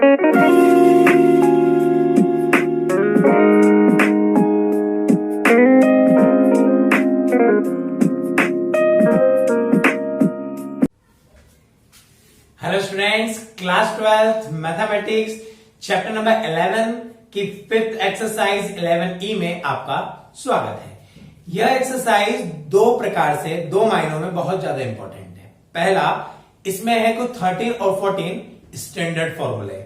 Hello students, class 12th mathematics chapter number 11 की 5th exercise 11E में आपका स्वागत है। यह एक्सरसाइज दो प्रकार से, दो मायनों में बहुत ज्यादा इंपॉर्टेंट है। पहला, इसमें है कुछ 13 और 14 स्टैंडर्ड फॉर्मूले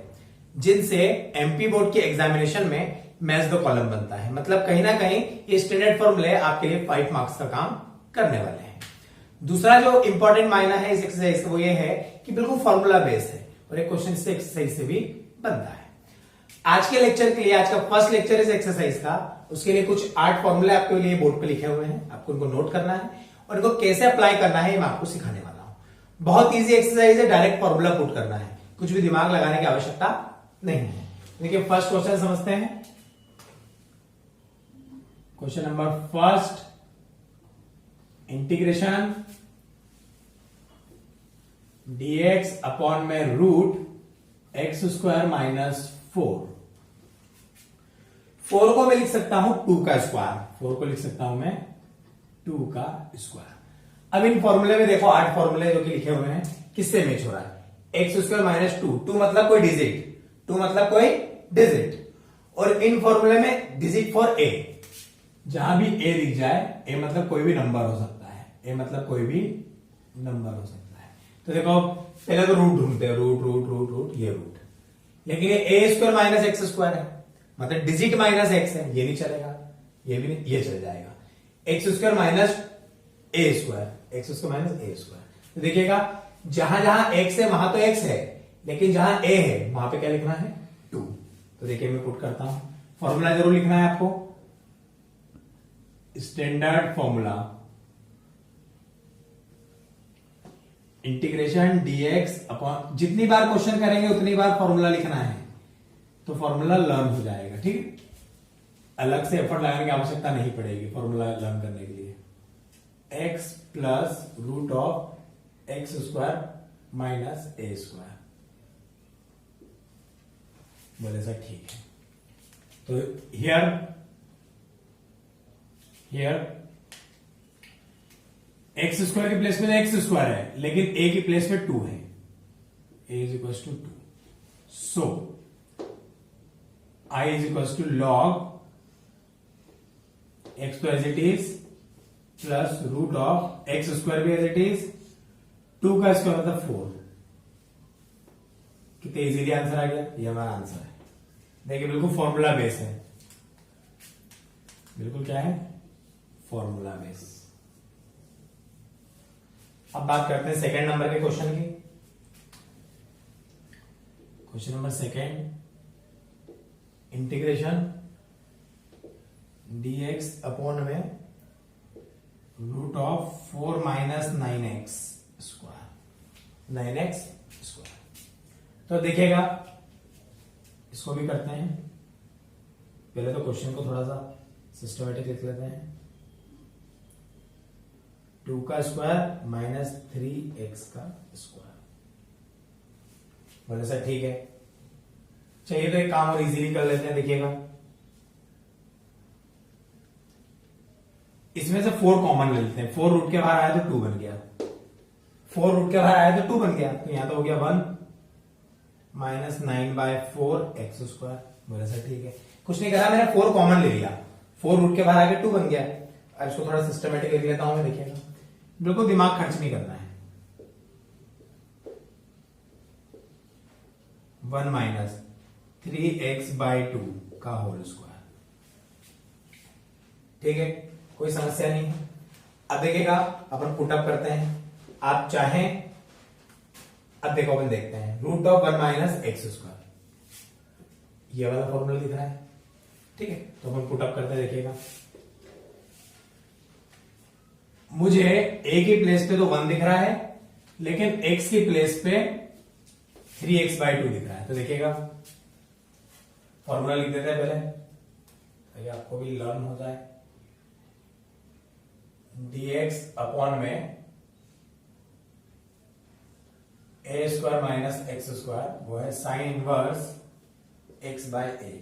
जिनसे एमपी बोर्ड के एग्जामिनेशन में मैच द कॉलम बनता है। मतलब कहीं ना कहीं ये स्टैंडर्ड फॉर्मूले आपके लिए 5 मार्क्स का काम करने वाले हैं। दूसरा जो इंपॉर्टेंट मायना है इस एक्सरसाइज का वो ये है कि बिल्कुल फॉर्मूला बेस है और एक क्वेश्चन से एक्सरसाइज से भी बनता है। आज के लेक्चर के लिए, आज का फर्स्ट लेक्चर इस एक्सरसाइज का, उसके लिए कुछ 8 फॉर्मूले आपके लिए बोर्ड पे लिखे हुए हैं। आपको उनको नोट करना है और इनको कैसे अप्लाई करना है मैं आपको सिखाने वाला हूं। बहुत ईजी एक्सरसाइज है, डायरेक्ट फॉर्मूला पुट करना है, कुछ भी दिमाग लगाने की आवश्यकता नहीं है। देखिए फर्स्ट क्वेश्चन समझते हैं। Question number first, integration dx upon में रूट एक्स स्क्वायर माइनस 4 को मैं लिख सकता हूं 2 का स्क्वायर, 4 को लिख सकता हूं मैं 2 का स्क्वायर। अब इन फॉर्मूले में देखो 8 फॉर्मूले जो कि लिखे हुए हैं, किससे मैच हो रहा है? एक्स स्क्वायर माइनस 2 मतलब कोई डिजिट, 2 मतलब कोई डिजिट, और इन फॉर्मूले में डिजिट फॉर ए, जहां भी ए दिख जाए, ए मतलब कोई भी नंबर हो सकता है, ए मतलब कोई भी नंबर हो सकता है। तो देखो पहले तो रूट ढूंढते हैं, रूट रूट रूट रूट, ये रूट, लेकिन ये ए स्क्वायर माइनस एक्स स्क्वायर है, मतलब डिजिट माइनस एक्स है, ये नहीं चलेगा, ये भी नहीं, ये चल जाएगा। X square minus a square, x square minus a square. तो देखिएगा जहां जहां एक्स है वहां तो एक्स है, लेकिन जहां ए है वहां पे क्या लिखना है? 2। तो देखिए मैं पुट करता हूं, फॉर्मूला जरूर लिखना है आपको, standard formula integration dx upon, जितनी बार क्वेश्चन करेंगे उतनी बार फॉर्मूला लिखना है, तो फॉर्मूला लर्न हो जाएगा। ठीक, अलग से एफर्ट लगाने की आवश्यकता नहीं पड़ेगी फॉर्मूला लर्न करने के लिए। x plus root of x square minus a square, बोले सर ठीक है। तो हियर एक्स स्क्वायर के प्लेस में एक्स स्क्वायर है, लेकिन ए की प्लेस में 2 है, a is equal to 2, so I is equal to log x तो as it is plus root of x square भी एज इट इज, 2 का स्क्वायर मतलब 4। कितने इजीली आंसर आ गया, ये हमारा आंसर है। देखिए बिल्कुल फॉर्मूला बेस है, बिल्कुल क्या है? Formula base. अब बात करते हैं सेकंड नंबर के क्वेश्चन की। Question number second, integration dx upon में root of 4 minus 9x square, 9x square. तो देखिएगा इसको भी करते हैं, पहले तो क्वेश्चन को थोड़ा सा सिस्टमेटिक लिख लेते हैं। 2 का स्क्वायर माइनस 3x का स्क्वायर, बोले सर ठीक है। चलिए तो एक काम और इजीली कर लेते हैं। देखिएगा इसमें से 4 कॉमन ले लेते हैं, 4 रूट के बाहर आया तो 2 बन गया, 4 रूट के बाहर आया तो 2 बन गया, तो यहां तो हो गया 1 माइनस 9/4 एक्स स्क्वायर, बोले सर ठीक है। कुछ नहीं करा, मैंने 4 कॉमन ले लिया, 4 रूट के बाहर आके 2 बन गया। अब इसको थोड़ा सिस्टमेटिक लिख लेता हूं मैं। देखिएगा बिल्कुल दिमाग खर्च नहीं करना है। 1 माइनस 3x/2 का होल स्क्वायर, ठीक है, कोई समस्या नहीं है। अब देखिएगा अपन पुटअप करते हैं, आप चाहें, अब देखो अपन देखते हैं, root of 1 minus x square, ये वाला फॉर्मूला दिख रहा है, ठीक है। तो अपन पुटअप करते हैं। देखिएगा मुझे a की प्लेस पे तो 1 दिख रहा है, लेकिन x की प्लेस पे 3x/2 दिख रहा है। तो देखिएगा फॉर्मूला लिख देते हैं पहले, ताकि आपको भी लर्न हो जाए। dx अपॉन में ए स्क्वायर माइनस एक्स स्क्वायर वो है sign inverse x by A.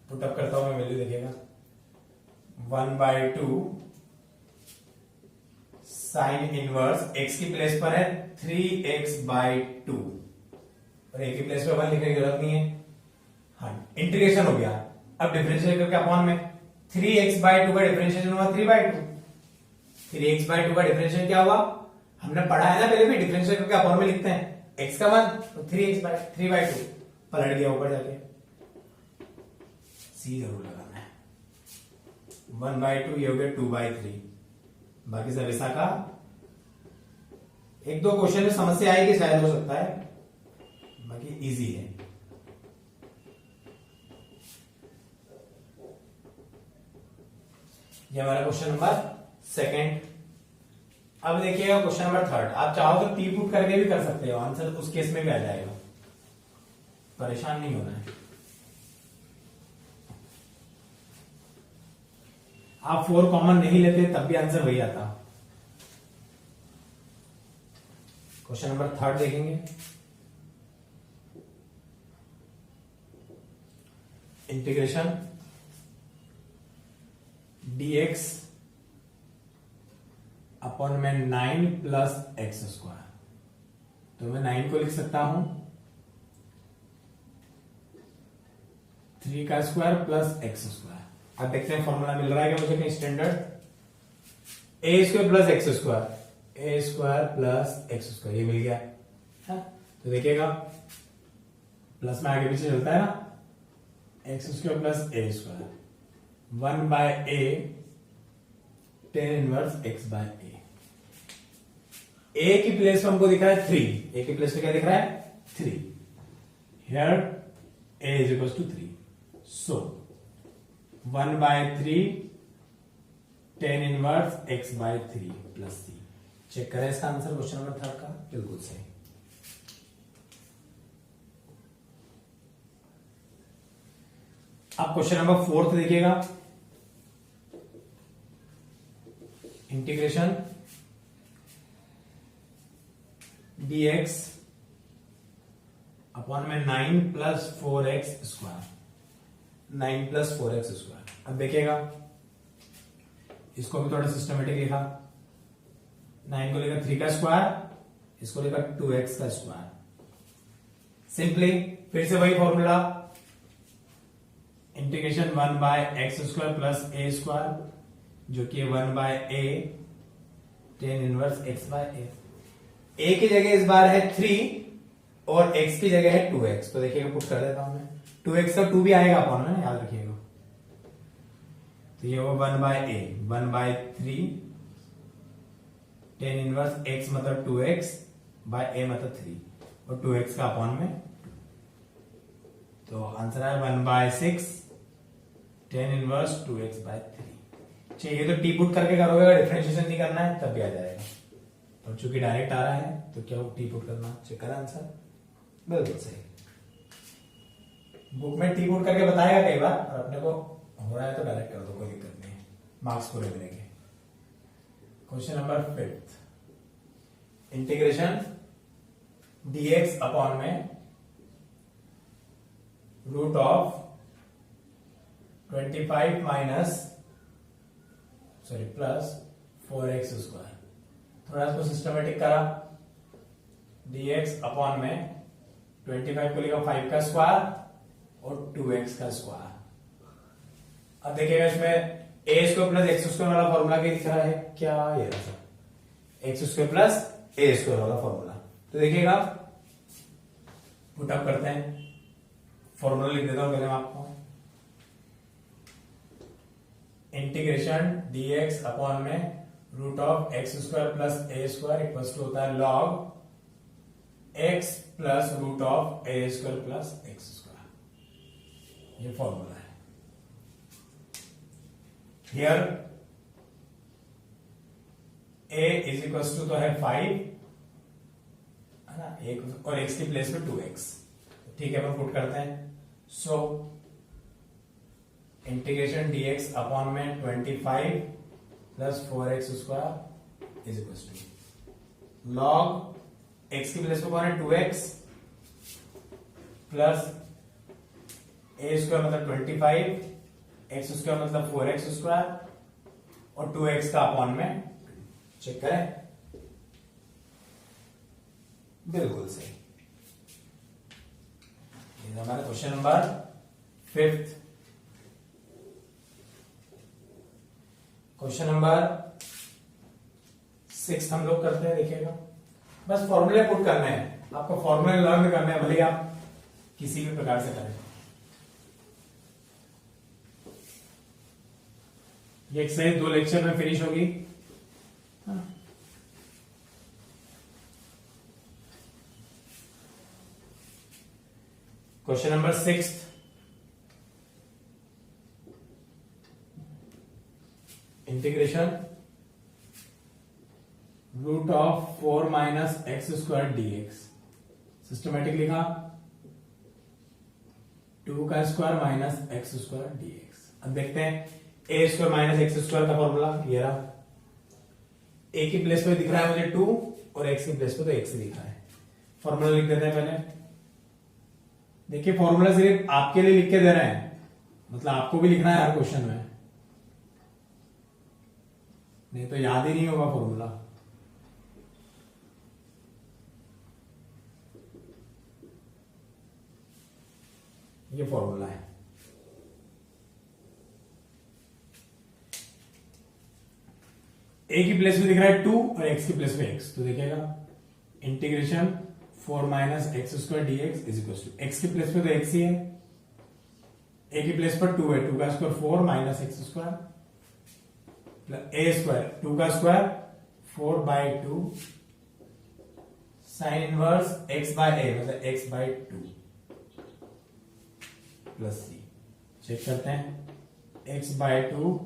Put up करता हूं मैं, वैल्यू देखिएगा 1/2 साइन इनवर्स एक्स की प्लेस पर है 3x/2 और ए की प्लेस पे 1 लिखने की जरूरत नहीं है। हाँ, इंटीग्रेशन हो गया। अब डिफरेंशिएट करके अपॉन में 3x/2 का डिफरेंशिएशन हुआ 3/2। 3x/2 का डिफरेंशिएशन क्या हुआ, हमने पढ़ा है ना पहले भी, डिफरेंशिएट करके अपॉन में लिखते हैं x का 1 तो 3x/3/2 पलट गया ऊपर जाके। सी जरूर लगाना है। 1/2 ये हो गया 2/3। बाकी सब ऐसा का एक दो क्वेश्चन में समस्या आएगी शायद, हो सकता है, बाकी इजी है। ये हमारा क्वेश्चन नंबर सेकंड। अब देखिएगा क्वेश्चन नंबर थर्ड। आप चाहो तो टी पुट करके भी कर सकते हो, आंसर उस केस में भी आ जाएगा, परेशान नहीं होना है। आप 4 कॉमन नहीं लेते तब भी आंसर वही आता। क्वेश्चन नंबर थर्ड देखेंगे। इंटीग्रेशन dx अपॉन में 9 प्लस एक्स स्क्वायर, तो मैं 9 को लिख सकता हूं 3 का स्क्वायर प्लस एक्स स्क्वायर। अब देखते हैं फॉर्मूला मिल रहा है क्या मुझे कहीं standard. A square plus x square, a square plus x square, ये मिल गया है। तो देखिएगा प्लस में आगे पीछे चलता है ना, x square plus a square 1/a tan inverse x by a की प्लेस पे हमको दिख रहा है 3, ए की प्लेस पे क्या दिख रहा है 3, here a is equal to 3, so 1/3 tan inverse x by 3 plus c। Check करें इसका आंसर क्वेश्चन नंबर थर्ड का, बिल्कुल सही। अब क्वेश्चन नंबर फोर्थ देखिएगा। इंटीग्रेशन dx अपॉन में 9 plus 4x square, 9 plus 4x square. अब देखिएगा इसको भी थोड़ा सिस्टमेटिक लिखा, 9 को लिखा 3 का स्क्वायर, इसको लिखा 2x का स्क्वायर। सिंपली फिर से वही formula, integration 1/x square plus a square जो कि 1/a tan inverse x by a की जगह इस बार है 3 और x की जगह है 2x। तो देखिएगा पुट कर देता हूं मैं, 2x का 2 भी आएगा अपॉन में, याद रखिएगा। तो ये होगा 1/a 1/3 tan इनवर्स x मतलब 2x बाय a मतलब 3 और 2x का अपॉन में, तो आंसर है 1/6 tan इनवर्स 2x बाय 3। चाहिए तो टी पुट करके करोगे, अगर डिफरेंशिएशन नहीं करना है तब भी आ जाएगा, और चूंकि डायरेक्ट आ रहा है तो क्या टी पुट करना। चेक करें आंसर, बिल्कुल सही। बुक में टी पुट करके बताएगा कई बार, और अपने को हो रहा है तो डायरेक्ट कर दो, कोई दिक्कत नहीं है, मार्क्स पूरे मिलेंगे। Question number 5, integration dx upon में root of 25 minus plus 4x square. थोड़ा इसको सिस्टमेटिक करा, dx अपॉन में 25 को लिखा 5 का स्क्वायर और 2x का स्क्वायर। अब देखिएगा इसमें a square plus x square वाला फॉर्मूला क्या दिख रहा है, क्या ये रहा x square plus a square वाला फॉर्मूला। तो देखिएगा पुटअप करते हैं, फॉर्मूला लिख देता हूं पहले मैं आपको। इंटीग्रेशन dx अपॉन में root of x square plus a square equal to होता है log x plus root of a square plus x square. ये फॉर्मूला है। Here a is equal to तो है 5 है ना, एक और x की प्लेस पे 2x। ठीक है, अपन पुट करते हैं। सो इंटीग्रेशन dx अपॉन में 25 plus 4x square is equal to log x की प्लेस पे कौन है 2x प्लस ए स्क्वायर मतलब 25, एक्स स्क्वायर मतलब 4x स्क्वायर और 2x का अपॉन में चेक करें, बिल्कुल सही। ये हमारा क्वेश्चन नंबर 5। क्वेश्चन नंबर 6 हम लोग करते हैं, देखिएगा। बस फॉर्मूले पुट करने हैं, आपको फॉर्मूले लर्न करने हैं, भले आप किसी भी प्रकार से करें। ये एक्सरसाइज 2 लेक्चर में फिनिश होगी। Question number 6, integration root of 4 minus x square dx. Systematic लिखा 2 का square minus x square dx. अब देखते हैं a square minus x square का फॉर्मूला ये रहा। ए की प्लेस पे दिख रहा है मुझे 2 और एक्स की प्लेस पे तो एक्स ही दिखा है। फॉर्मूला लिख देते हैं पहले। देखिए फॉर्मूला सिर्फ आपके लिए लिख के दे रहे हैं, मतलब आपको भी लिखना है हर क्वेश्चन में, नहीं तो याद ही नहीं होगा फॉर्मूला। ये फॉर्मूला है। ए की प्लेस में दिख रहा है 2 और एक्स की प्लेस में एक्स, तो देखिएगा integration 4 minus x square dx is equal to x की प्लेस पे तो एक्स ही है, ए की प्लेस पर 2 है, 2 का square 4 minus x square a square 2 का square 4 by 2 sine inverse x by a मतलब x by 2 plus c. Check करते हैं x by 2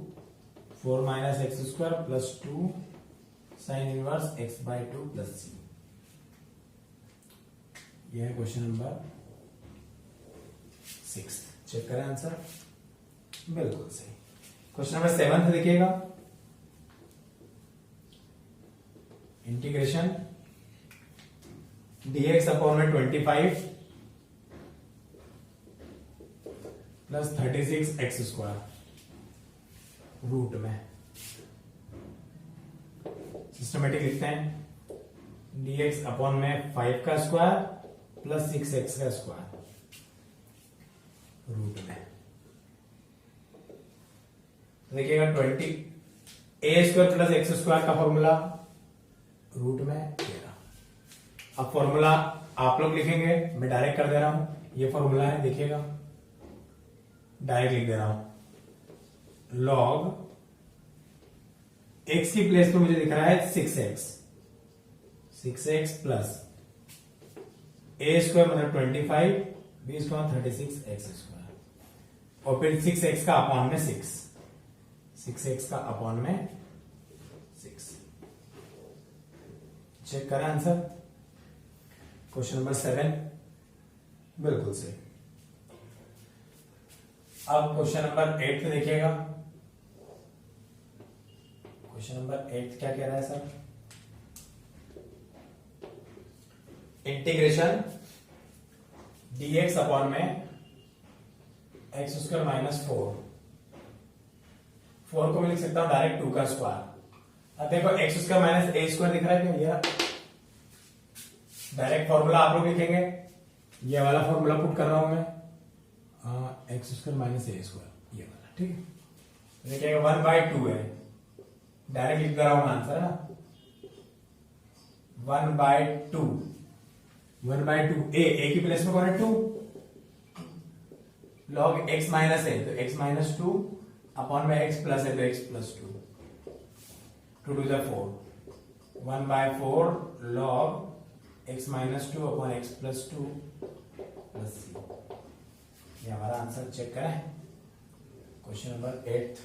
4 minus x square plus 2 sine inverse x by 2 plus c. यह है question number 6। Check करें answer, बिल्कुल सही। Question number 7 देखिएगा, इंटीग्रेशन dx अपॉन में 25 प्लस 36 एक्स स्क्वायर रूट में। सिस्टमेटिक लिखते हैं dx अपॉन में 5 का स्क्वायर प्लस 6x का स्क्वायर रूट में। देखिएगा 20 ए स्क्वायर प्लस एक्स स्क्वायर का फॉर्मूला रूट में 13। अब फॉर्मूला आप लोग लिखेंगे, मैं डायरेक्ट कर दे रहा हूं। ये फॉर्मूला है, देखिएगा डायरेक्ट लिख दे रहा हूं। लॉग एक्स की प्लेस पे मुझे दिख रहा है 6x प्लस ए स्क्वायर मतलब 25, बी स्क्वायर 36 एक्स स्क्वायर और फिर 6x का अपॉन में 6x का अपॉन में 6। चेक करें आंसर, क्वेश्चन नंबर 7 बिल्कुल सही। अब क्वेश्चन नंबर 8 देखिएगा। क्वेश्चन नंबर 8 क्या कह रहा है सर? इंटीग्रेशन dx अपॉन में एक्स स्क्वायर माइनस 4 को मैं लिख सकता हूं डायरेक्ट 2 का स्क्वायर। अब देखो x square minus a square दिख रहा है क्या? डायरेक्ट फॉर्मूला आप लोग लिखेंगे, ये वाला फॉर्मूला पुट कर रहा हूं मैं, x square minus a square ये वाला, ठीक है। देखिएगा 1/2 है, डायरेक्ट लिख दे रहा हूं आंसर है ना, 1/2 ए की प्लेस में कौन है 2, लॉग एक्स माइनस है तो एक्स माइनस 2 अपॉन में एक्स प्लस है तो x plus 2, 2 to the 4, 1/4 log x minus 2 upon x plus 2 plus c. ये हमारा आंसर। चेक करें क्वेश्चन नंबर 8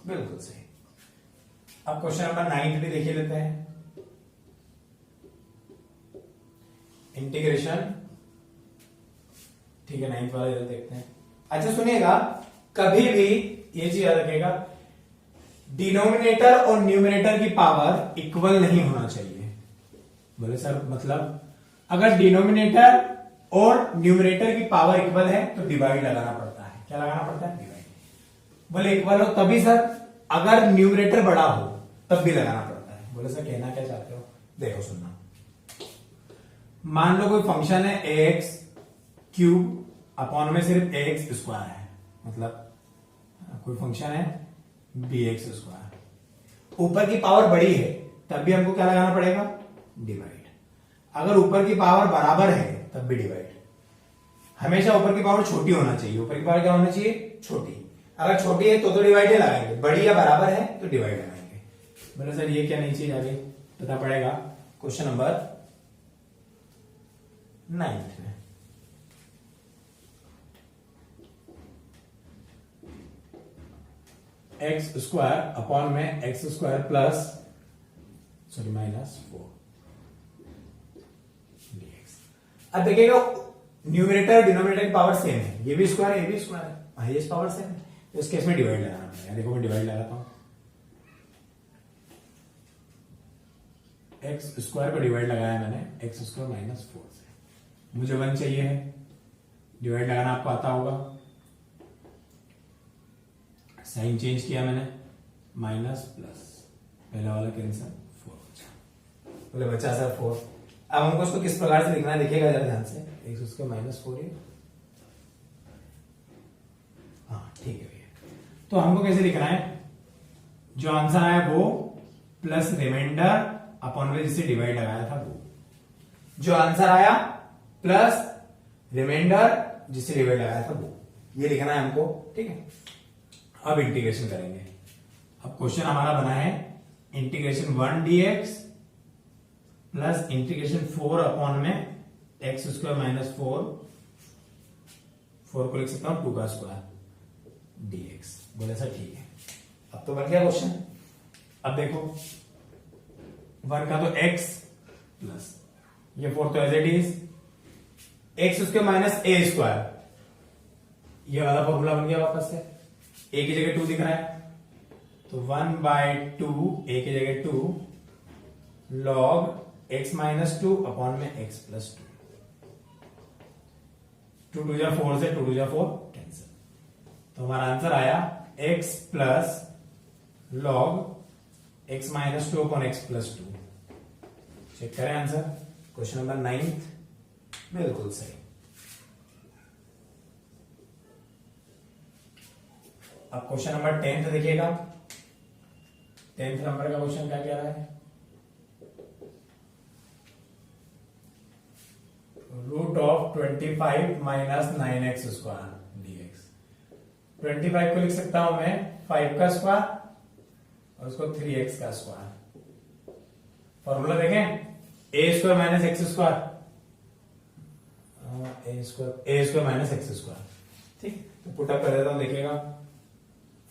बिल्कुल सही। अब क्वेश्चन नंबर 9 भी देखिए लेते हैं। इंटीग्रेशन, ठीक है 9th वाला इधर देखते हैं। अच्छा सुनिएगा, कभी भी ये चीज याद रखिएगा, डिनोमिनेटर और न्यूमिनेटर की पावर इक्वल नहीं होना चाहिए। बोले सर मतलब अगर डिनोमिनेटर और न्यूमिनेटर की पावर इक्वल है तो डिवाइड लगाना पड़ता है। क्या लगाना पड़ता है? डिवाइड। बोले इक्वल हो तभी सर, अगर न्यूमिनेटर बड़ा हो तब भी लगाना पड़ता है। बोले सर कहना क्या चाहते हो? देखो सुनना, मान लो कोई फंक्शन है ax क्यूब अपॉन में सिर्फ ax स्क्वायर है, मतलब कोई फंक्शन है bx स्क्वायर, ऊपर की पावर बड़ी है तब भी हमको क्या लगाना पड़ेगा? डिवाइड। अगर ऊपर की पावर बराबर है तब भी डिवाइड। हमेशा ऊपर की पावर छोटी होना चाहिए। ऊपर की पावर क्या होना चाहिए? छोटी। अगर छोटी है तो डिवाइड ही लगाएंगे, बड़ी या बराबर है तो डिवाइड लगाएंगे। बोले सर ये क्या नहीं चाहिए, आगे पता पड़ेगा क्वेश्चन नंबर 9 में। एक्स स्क्वायर अपॉन में x square plus sorry minus 4 dx। अब देखिएगा न्यूमरेटर डिनोमिनेटर की पावर सेम है, ये भी स्क्वायर ये भी स्क्वायर है, हाईएस्ट पावर सेम है, तो इस केस में डिवाइड लगाना पड़ेगा। देखो मैं डिवाइड लगाता हूं, एक्स स्क्वायर को डिवाइड लगाया मैंने एक्स स्क्वायर माइनस 4 से, मुझे 1 चाहिए है, डिवाइड लगाना आपको आता होगा। साइन चेंज किया मैंने, माइनस प्लस, पहला वाला कैंसिल, 4 बचा। बोले बचा सर 4। अब हमको उसको किस प्रकार से लिखना है देखिएगा जरा ध्यान से, एक्स उसके माइनस 4 है, हाँ ठीक है भैया। तो हमको कैसे लिखना है? जो आंसर आया वो प्लस रिमाइंडर अपॉन में जिसे डिवाइड लगाया था वो, जो आंसर आया प्लस रिमाइंडर जिसे डिवाइड लगाया था वो, ये लिखना है हमको, ठीक है। अब इंटीग्रेशन करेंगे। अब क्वेश्चन हमारा बना है integration 1 dx plus integration 4 upon में एक्स स्क्वायर माइनस 4 को लिख सकता हूं 2 का स्क्वायर dx। बोले सर ठीक है, अब तो बन गया क्वेश्चन। अब देखो 1 का तो x प्लस ये 4 तो as it is x square minus a square, ये वाला फॉर्मूला बन गया वापस से, ए की जगह 2 दिख रहा है तो 1/2 ए की जगह 2 लॉग एक्स माइनस 2 अपॉन में एक्स प्लस 2, 2 2 4 से 2 2 4 कैंसिल, तो हमारा आंसर आया x plus log x minus 2 upon x plus 2। Check करें आंसर, क्वेश्चन नंबर 9 बिल्कुल सही। अब क्वेश्चन नंबर 10 देखिएगा, 10th नंबर का क्वेश्चन क्या कह रहा है? Root of 25 minus 9x square dx। 25 को लिख सकता हूं मैं 5 का स्क्वायर और उसको 3x का स्क्वायर। फॉर्मूला देखें, ए square minus x square, a square minus x square, ठीक। तो पुटअप कर देता हूं, देखिएगा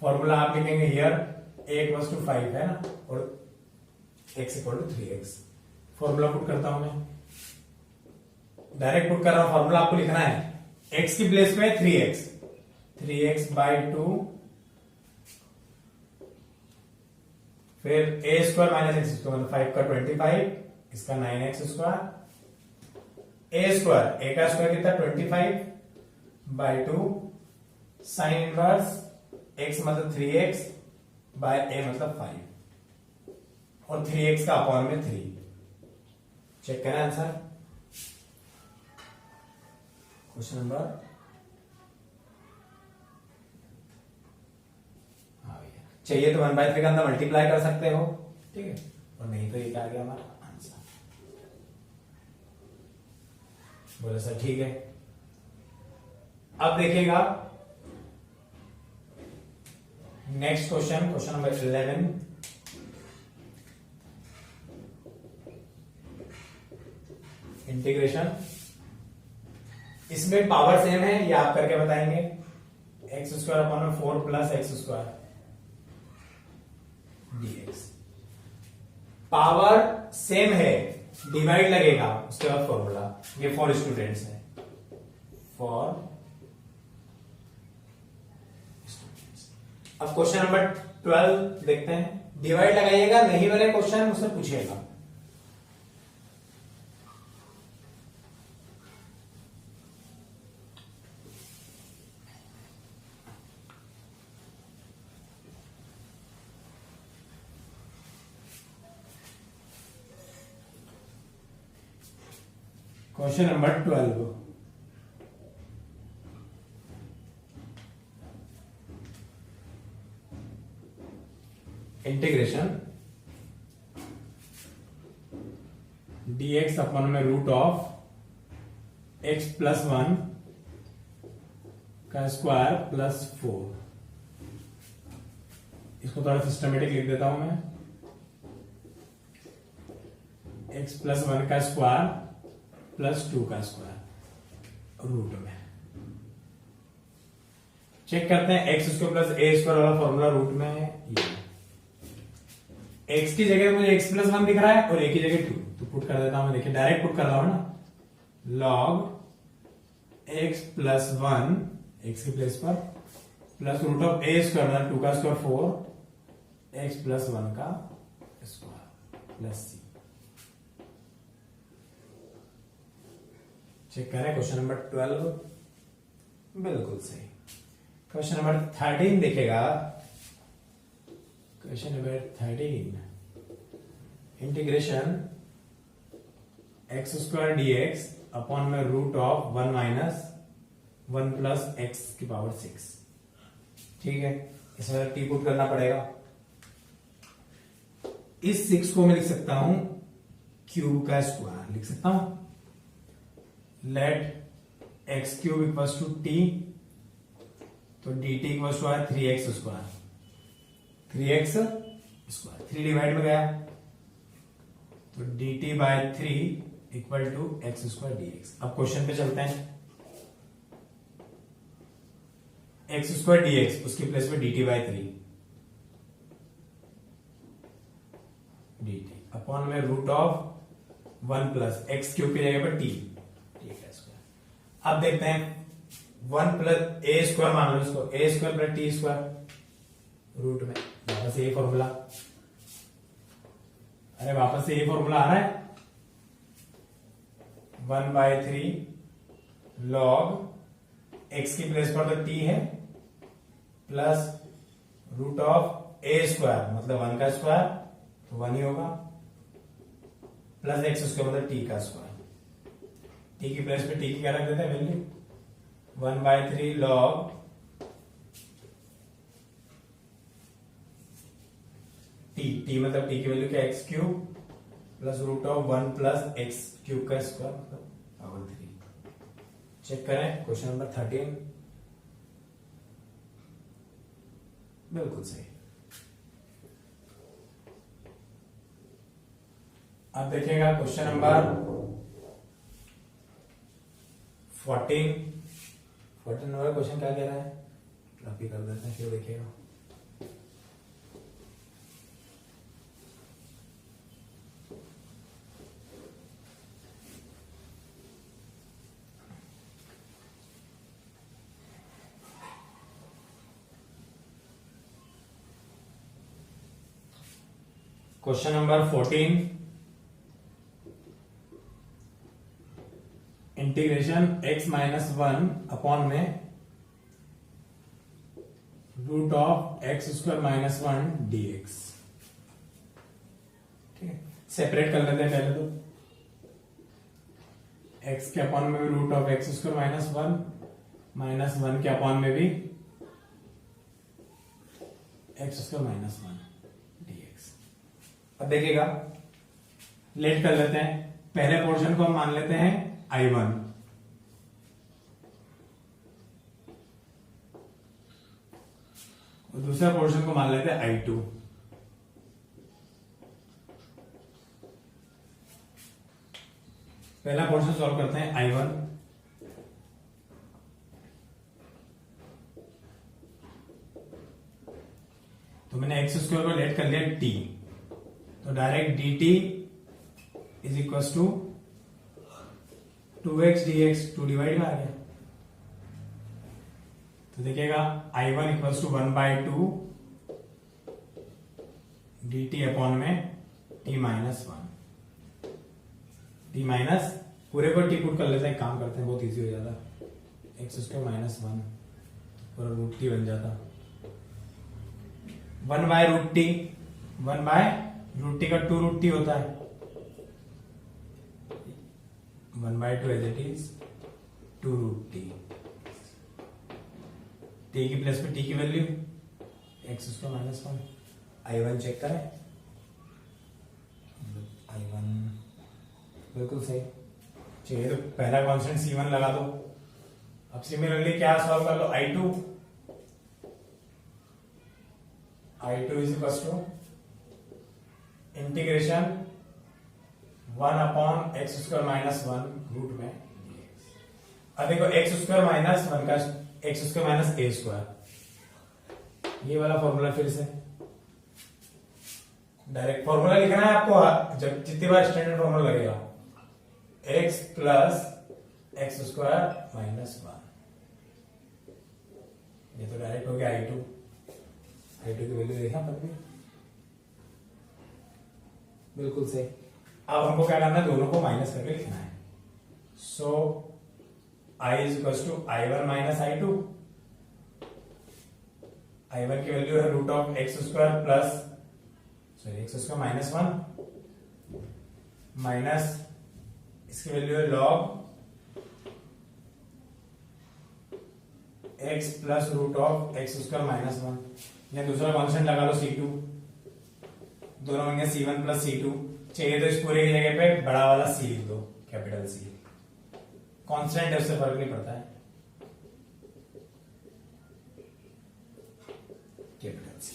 फॉर्मूला आप लिखेंगे हियर a इक्वल्स टू 5 है ना, और x equal to 3x। Formula put करता हूं मैं, डायरेक्ट पुट कर रहा हूं, फॉर्मूला आपको लिखना है x की प्लेस पे 3x बाई 2 फिर a square minus x square, 5 का 25, इसका 9x square, a square, a का स्क्वायर कितना 25 बाई 2 साइन इनवर्स x मतलब 3x बाय a मतलब 5 और 3x का अपॉन में 3। चेक करें आंसर, क्वेश्चन नंबर, हाँ भैया चाहिए तो 1/3 का अंदर मल्टीप्लाई कर सकते हो, ठीक है, और नहीं तो ये क्या आ गया हमारा आंसर। बोले सर ठीक है। अब देखिएगा next question, question number 11, integration. इसमें पावर सेम है, ये आप करके बताएंगे, एक्स स्क्वायर अपॉन में 4 plus x square dx। Power same है, डिवाइड लगेगा, उसके बाद फॉर्मूला, ये फॉर स्टूडेंट्स है, फॉर। अब क्वेश्चन नंबर 12 देखते हैं, डिवाइड लगाइएगा, नहीं वाले क्वेश्चन मुझसे पूछिएगा। क्वेश्चन नंबर 12, इंटीग्रेशन dx अपन में रूट ऑफ x प्लस 1 का स्क्वायर प्लस 4। इसको थोड़ा सिस्टमेटिक लिख देता हूं मैं, x प्लस 1 का स्क्वायर प्लस 2 का स्क्वायर रूट में। चेक करते हैं, x square plus a square वाला फॉर्मूला रूट में है, ये x की जगह मुझे x प्लस 1 दिख रहा है और a की जगह 2, तो पुट कर देता हूं मैं। देखिए डायरेक्ट पुट कर रहा हूं ना, log x प्लस 1 x के प्लेस पर plus root of a square मतलब 2 का स्क्वायर 4 x प्लस 1 का स्क्वायर प्लस c। चेक करें क्वेश्चन नंबर 12, बिल्कुल सही। क्वेश्चन नंबर 13 देखेगा, question number 13, integration x square d x upon में root of 1 minus 1 plus x की पावर 6। ठीक है, इसमें टी पुट करना पड़ेगा। इस 6 को मैं लिख सकता हूं क्यूब का स्क्वायर, लिख सकता हूं let x cube equals to t, तो d t equals to 3x square, 3x square 3 divide में गया तो d t by 3 equal to x square d x. अब क्वेश्चन पे चलते हैं, एक्स स्क्वायर डी एक्स उसकी प्लेस पे d t by 3 d t upon में root of 1 plus x cube की जगह पर टी का स्क्वायर। अब देखते हैं 1 प्लस ए स्क्वायर मान लो इसको, a square plus t square root में, वापस ये फॉर्मूला, अरे वापस से ये फॉर्मूला आ रहा है 1/3 लॉग एक्स की प्लेस पर तो टी है plus root of a square मतलब 1 का स्क्वायर तो 1 ही होगा प्लस एक्स स्क्वायर मतलब टी का स्क्वायर। टी की प्लेस पे टी की क्या रख देते हैं वैल्यू 1/3 लॉग टी मतलब टी की वैल्यू क्या x cube plus root of 1 plus x cube का स्क्वायर मतलब पावर 3। चेक करें क्वेश्चन नंबर 13, बिल्कुल सही। अब देखिएगा क्वेश्चन नंबर 14 नंबर क्वेश्चन क्या कह रहा है, कॉपी कर देते हैं फिर देखिएगा। Question number 14, integration x minus 1 upon में root of x square minus 1 dx। ठीक है, सेपरेट कर लेते हैं पहले तो, x के अपॉन में भी root of x square minus 1 के अपॉन में भी एक्स स्क्वायर माइनस 1 dx। अब देखिएगा लेट कर लेते हैं, पहले पोर्शन को हम मान लेते हैं I1 और दूसरा पोर्शन को मान लेते हैं I2। पहला पोर्शन सॉल्व करते हैं I1, तो मैंने एक्स स्क्वायर को लेट कर लिया t, तो direct dt is equal to 2x dx 2 divide में आ गया, तो देखिएगा I1 equal to 1/2 d t upon में t minus one, t minus पूरे को टी पुट कर लेते हैं, काम करते हैं, बहुत इजी हो जाता, एक्स स्क्वायर माइनस वन और रूट टी बन जाता, one by root t, one by root t का टू रूट टी होता है, one by two as it is two root t, t की प्लस में टी की value x square minus one, I one check करें, I one बिल्कुल सही चाहिए, तो पहला कांस्टेंट C1 लगा दो। अब सिमिलरली क्या सॉल्व कर लो, I2 is equal to integration one upon x square minus one root में, अब देखो एक्स स्क्वायर माइनस वन का x square minus a square, ये वाला फॉर्मूला फिर से डायरेक्ट फॉर्मूला लिखना है आपको, जब जितनी बार स्टैंडर्ड फॉर्मूला लगेगा, x plus x square minus one, ये तो डायरेक्ट हो गया I2, I2 की वैल्यू देखा पर भी बिल्कुल सही। अब हमको क्या करना है, दोनों को माइनस करके लिखना है, so I is equal to I1 minus I2, I1 की वैल्यू है root of x square plus sorry x square minus one minus इसकी वैल्यू है log x plus root of x square minus one, या दूसरा constant लगा लो C2, दोनों होंगे C1 plus C2, चाहिए तो इस पूरे की जगह पे बड़ा वाला C लिख दो, कैपिटल C, कांस्टेंट है उससे फर्क नहीं पड़ता है, कैपिटल C।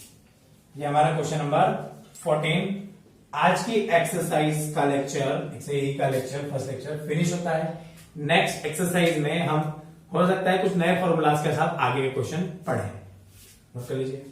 ये हमारा क्वेश्चन नंबर 14। आज की एक्सरसाइज का लेक्चर, एक्सरसाइज का लेक्चर फर्स्ट लेक्चर फिनिश होता है। नेक्स्ट एक्सरसाइज में हम हो सकता है कुछ नए फॉर्मूलाज के साथ आगे के क्वेश्चन पढ़ें, नोट कर लीजिए।